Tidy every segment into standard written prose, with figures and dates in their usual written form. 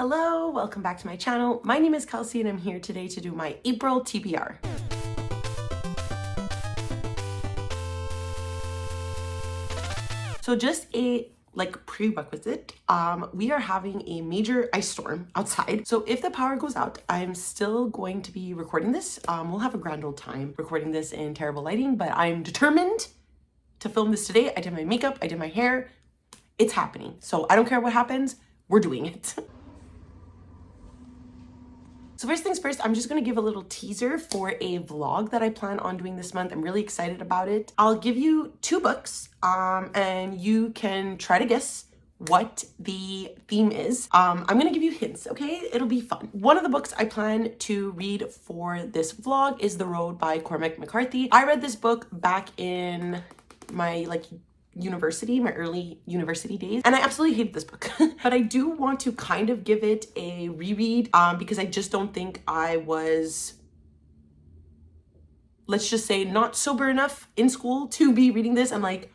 Hello, welcome back to my channel. My name is Kelsey and I'm here today to do my April TBR. So just a prerequisite, we are having a major ice storm outside. So if the power goes out, I'm still going to be recording this. We'll have a grand old time recording this in terrible lighting, but I'm determined to film this today. I did my makeup, I did my hair. It's happening. So I don't care what happens, we're doing it. So first things first, I'm just gonna give a little teaser for a vlog that I plan on doing this month. I'm really excited about it. I'll give you two books and you can try to guess what the theme is. I'm gonna give you hints, okay? It'll be fun. One of the books I plan to read for this vlog is The Road by Cormac McCarthy. I read this book back in my my early university days, and I absolutely hated this book. But I do want to kind of give it a reread because I just don't think I was, let's just say, not sober enough in school to be reading this and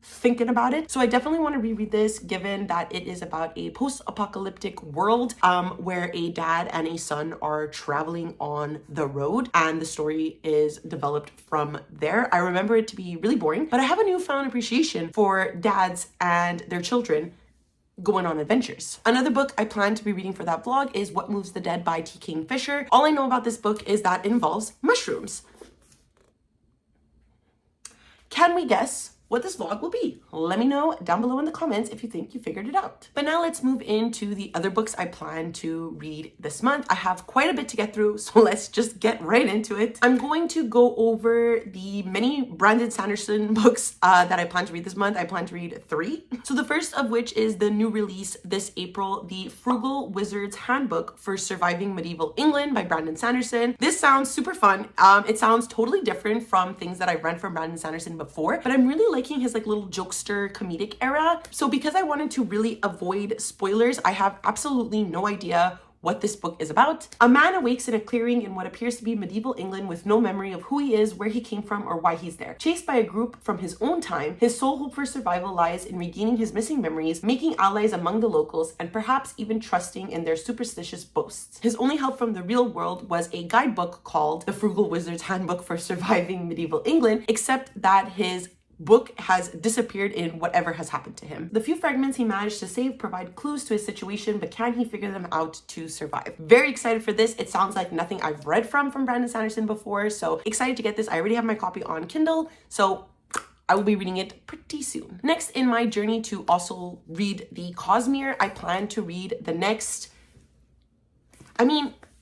thinking about it. So I definitely want to reread this, given that it is about a post-apocalyptic world where a dad and a son are traveling on the road, and the story is developed from there. I remember it to be really boring, but I have a newfound appreciation for dads and their children going on adventures. Another book I plan to be reading for that vlog is What Moves the Dead by T. Kingfisher. All I know about this book is that it involves mushrooms. Can we guess what this vlog will be? Let me know down below in the comments if you think you figured it out. But now let's move into the other books I plan to read this month. I have quite a bit to get through, so let's just get right into it. I'm going to go over the many Brandon Sanderson books that I plan to read this month. I plan to read 3. So the first of which is the new release this April, The Frugal Wizard's Handbook for Surviving Medieval England by Brandon Sanderson. This sounds super fun. It sounds totally different from things that I've read from Brandon Sanderson before, but I'm really liking his little jokester comedic era. So because I wanted to really avoid spoilers, I have absolutely no idea what this book is about. A man awakes in a clearing in what appears to be medieval England with no memory of who he is, where he came from, or why he's there. Chased by a group from his own time, his sole hope for survival lies in regaining his missing memories, making allies among the locals, and perhaps even trusting in their superstitious boasts. His only help from the real world was a guidebook called The Frugal Wizard's Handbook for Surviving Medieval England, except that his book has disappeared in whatever has happened to him. The few fragments he managed to save provide clues to his situation, but can he figure them out to survive? Very excited for this. It sounds like nothing I've read from Brandon Sanderson before, so excited to get this. I already have my copy on Kindle, so I will be reading it pretty soon. Next in my journey to also read the Cosmere, I plan to read the next,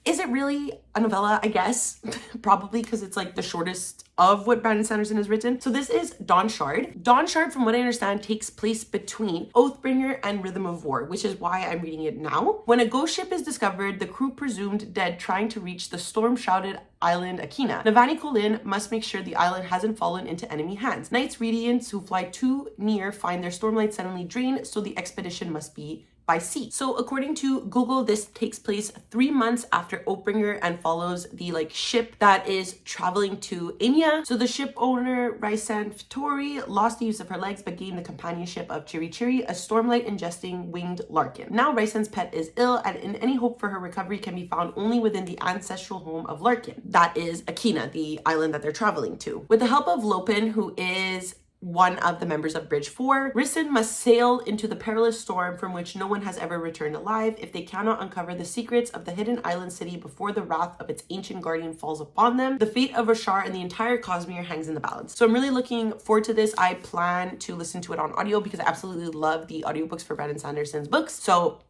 is it really a novella? I guess. Probably, because it's the shortest of what Brandon Sanderson has written. So this is Dawn Shard. Dawn Shard, from what I understand, takes place between Oathbringer and Rhythm of War, which is why I'm reading it now. When a ghost ship is discovered, the crew presumed dead trying to reach the storm-shrouded island Akina. Navani Colin must make sure the island hasn't fallen into enemy hands. Knights Radiants who fly too near find their stormlight suddenly drained, so the expedition must be by sea. So according to Google, this takes place 3 months after Oathbringer and follows the ship that is traveling to Inya. So the ship owner, Raisan Fitori, lost the use of her legs but gained the companionship of Chiri Chiri, a stormlight ingesting winged larkin. Now Raisan's pet is ill, and any hope for her recovery can be found only within the ancestral home of Larkin. That is Akina, the island that they're traveling to. With the help of Lopin, who is one of the members of Bridge 4, Risen must sail into the perilous storm from which no one has ever returned alive if they cannot uncover the secrets of the hidden island city before the wrath of its ancient guardian falls upon them. The fate of Rashar and the entire Cosmere hangs in the balance. So I'm really looking forward to this. I plan to listen to it on audio because I absolutely love the audiobooks for Brandon Sanderson's books. So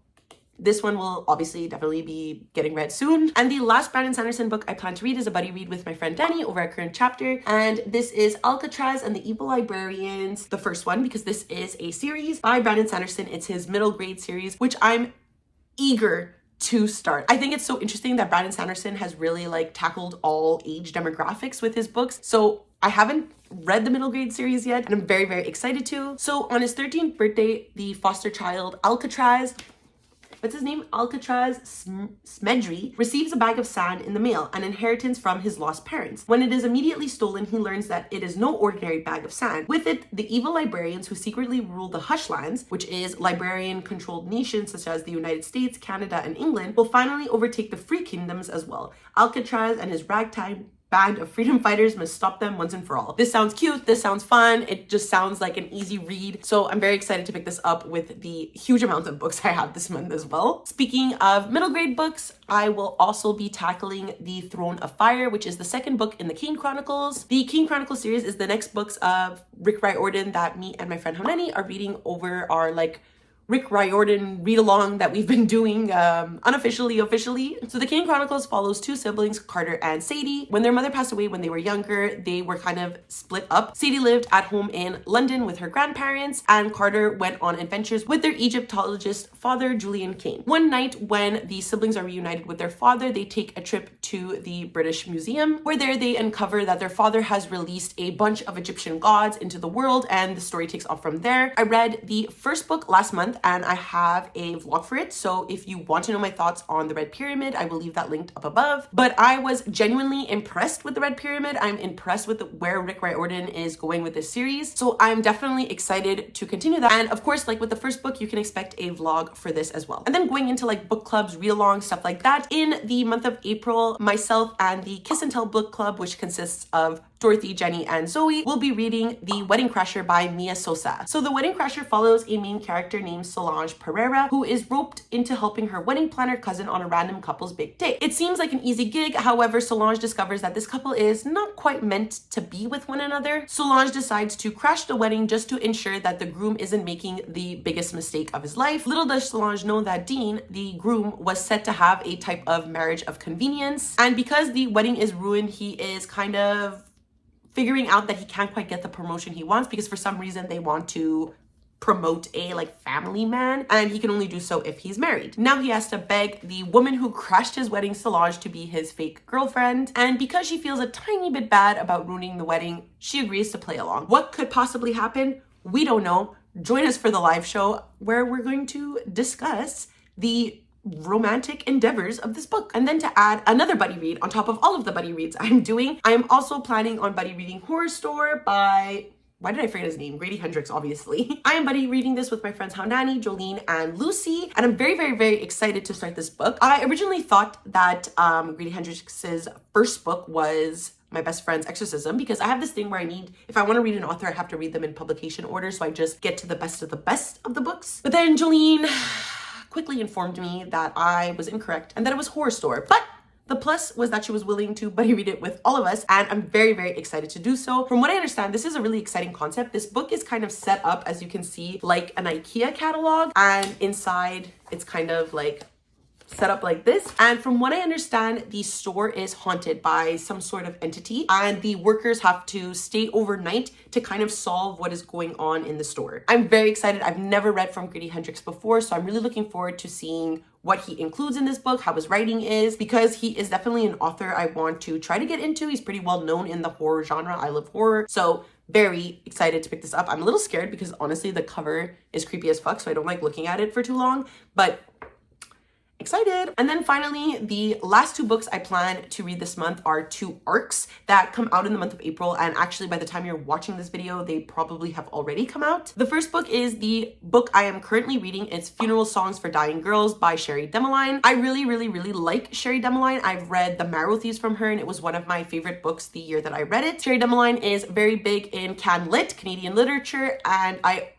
this one will obviously definitely be getting read soon. And the last Brandon Sanderson book I plan to read is a buddy read with my friend Danny over at Current Chapter. And this is Alcatraz and the Evil Librarians, the first one, because this is a series by Brandon Sanderson. It's his middle grade series, which I'm eager to start. I think it's so interesting that Brandon Sanderson has really tackled all age demographics with his books. So I haven't read the middle grade series yet, and I'm very, very excited to. So on his 13th birthday, the foster child Alcatraz what's his name? Alcatraz Smedry receives a bag of sand in the mail, an inheritance from his lost parents. When it is immediately stolen, he learns that it is no ordinary bag of sand. With it, the evil librarians who secretly rule the Hushlands, which is librarian-controlled nations such as the United States, Canada, and England, will finally overtake the free kingdoms as well. Alcatraz and his ragtime band of freedom fighters must stop them once and for all. This sounds cute. This sounds fun. It just sounds like an easy read. So I'm very excited to pick this up with the huge amount of books I have this month as well. Speaking of middle grade books, I will also be tackling The Throne of Fire, which is the second book in the Kane Chronicles. The Kane Chronicles series is the next books of Rick Riordan that me and my friend Hamnani are reading over our Rick Riordan read-along that we've been doing unofficially, officially. So the Kane Chronicles follows two siblings, Carter and Sadie. When their mother passed away when they were younger, they were kind of split up. Sadie lived at home in London with her grandparents, and Carter went on adventures with their Egyptologist father, Julian Kane. One night when the siblings are reunited with their father, they take a trip to the British Museum, where there they uncover that their father has released a bunch of Egyptian gods into the world, and the story takes off from there. I read the first book last month, and I have a vlog for it. So if you want to know my thoughts on the Red Pyramid, I will leave that linked up above. But I was genuinely impressed with the Red Pyramid. I'm impressed with where Rick Riordan is going with this series. So I'm definitely excited to continue that. And of course, like with the first book, you can expect a vlog for this as well. And then going into like book clubs, read-along, stuff like that. In the month of April, myself and the Kiss and Tell book club, which consists of Dorothy, Jenny, and Zoe, will be reading The Wedding Crasher by Mia Sosa. So The Wedding Crasher follows a main character named Solange Pereira, who is roped into helping her wedding planner cousin on a random couple's big day. It seems like an easy gig. However, Solange discovers that this couple is not quite meant to be with one another. Solange decides to crash the wedding just to ensure that the groom isn't making the biggest mistake of his life. Little does Solange know that Dean, the groom, was set to have a type of marriage of convenience. And because the wedding is ruined, he is kind of figuring out that he can't quite get the promotion he wants because for some reason they want to promote a family man, and he can only do so if he's married. Now he has to beg the woman who crashed his wedding, Solange, to be his fake girlfriend, and because she feels a tiny bit bad about ruining the wedding, she agrees to play along. What could possibly happen? We don't know. Join us for the live show where we're going to discuss the romantic endeavors of this book. And then to add another buddy read on top of all of the buddy reads I'm doing, I'm also planning on buddy reading Horror Store by, why did I forget his name? Grady Hendrix, obviously. I am buddy reading this with my friends Haunani, Jolene, and Lucy, and I'm very, very, very excited to start this book. I originally thought that Grady Hendrix's first book was My Best Friend's Exorcism, because I have this thing where if I want to read an author, I have to read them in publication order, so I just get to the best of the books. But then Jolene quickly informed me that I was incorrect and that it was Horror Store. But the plus was that she was willing to buddy read it with all of us, and I'm very, very excited to do so. From what I understand, this is a really exciting concept. This book is kind of set up, as you can see, like an IKEA catalog, and inside it's kind of set up like this. And from what I understand, the store is haunted by some sort of entity, and the workers have to stay overnight to kind of solve what is going on in the store. I'm very excited. I've never read from Grady Hendrix before, so I'm really looking forward to seeing what he includes in this book, how his writing is, because he is definitely an author I want to try to get into. He's pretty well known in the horror genre. I love horror, so very excited to pick this up. I'm a little scared because honestly the cover is creepy as fuck, so I don't like looking at it for too long, but excited. And then finally, the last two books I plan to read this month are two arcs that come out in the month of April, and actually by the time you're watching this video, they probably have already come out. The first book is the book I am currently reading. It's Funeral Songs for Dying Girls by Sherry Demeline. I really, really, really like Sherry Demeline. I've read The Marrow Thieves from her, and it was one of my favorite books the year that I read it. Sherry Demeline is very big in Canadian literature, and I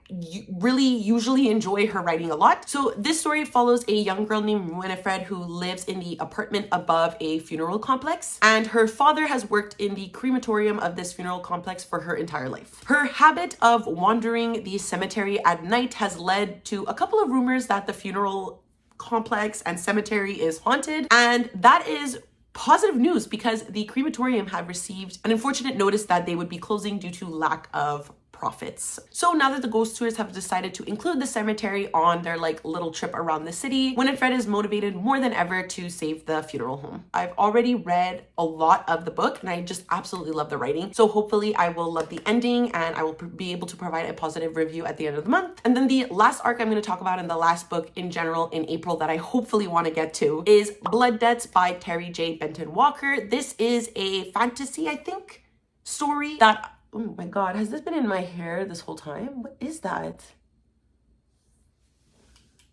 really usually enjoy her writing a lot. So this story follows a young girl named Winifred who lives in the apartment above a funeral complex, and her father has worked in the crematorium of this funeral complex for her entire life. Her habit of wandering the cemetery at night has led to a couple of rumors that the funeral complex and cemetery is haunted, and that is positive news because the crematorium had received an unfortunate notice that they would be closing due to lack of profits. So now that the ghost tours have decided to include the cemetery on their like little trip around the city, Winifred is motivated more than ever to save the funeral home. I've already read a lot of the book and I just absolutely love the writing. So hopefully I will love the ending and I will be able to provide a positive review at the end of the month. And then the last arc I'm going to talk about and the last book in general in April that I hopefully want to get to is Blood Debts by Terry J. Benton Walker. This is a fantasy, I think, story that, oh my God, has this been in my hair this whole time? What is that?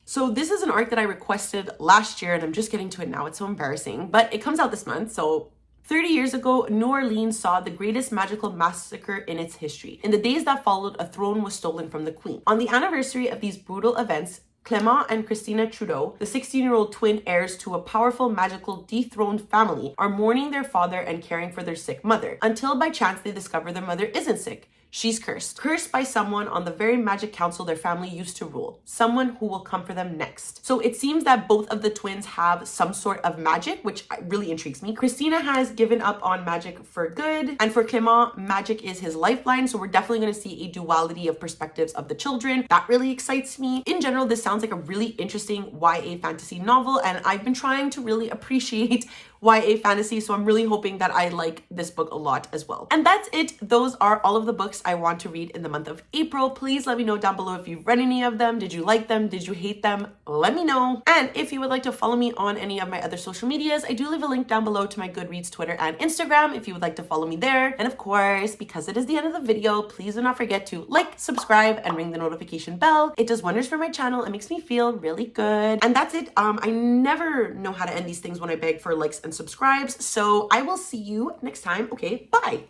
So this is an arc that I requested last year and I'm just getting to it now. It's so embarrassing, but it comes out this month. So 30 years ago, New Orleans saw the greatest magical massacre in its history. In the days that followed, a throne was stolen from the queen. On the anniversary of these brutal events, Clement and Christina Trudeau, the 16-year-old twin heirs to a powerful magical dethroned family, are mourning their father and caring for their sick mother, until by chance they discover their mother isn't sick. She's cursed. Cursed by someone on the very magic council their family used to rule. Someone who will come for them next. So it seems that both of the twins have some sort of magic, which really intrigues me. Christina has given up on magic for good. And for Clement, magic is his lifeline. So we're definitely going to see a duality of perspectives of the children. That really excites me. In general, this sounds like a really interesting YA fantasy novel. And I've been trying to really appreciate YA fantasy, so I'm really hoping that I like this book a lot as well. And that's it. Those are all of the books I want to read in the month of April. Please let me know down below if you've read any of them. Did you like them? Did you hate them? Let me know. And if you would like to follow me on any of my other social medias, I do leave a link down below to my Goodreads, Twitter, and Instagram if you would like to follow me there. And of course, because it is the end of the video, please do not forget to like, subscribe, and ring the notification bell. It does wonders for my channel. It makes me feel really good. And that's it. I never know how to end these things when I beg for likes and subscribes. So I will see you next time. Okay, bye.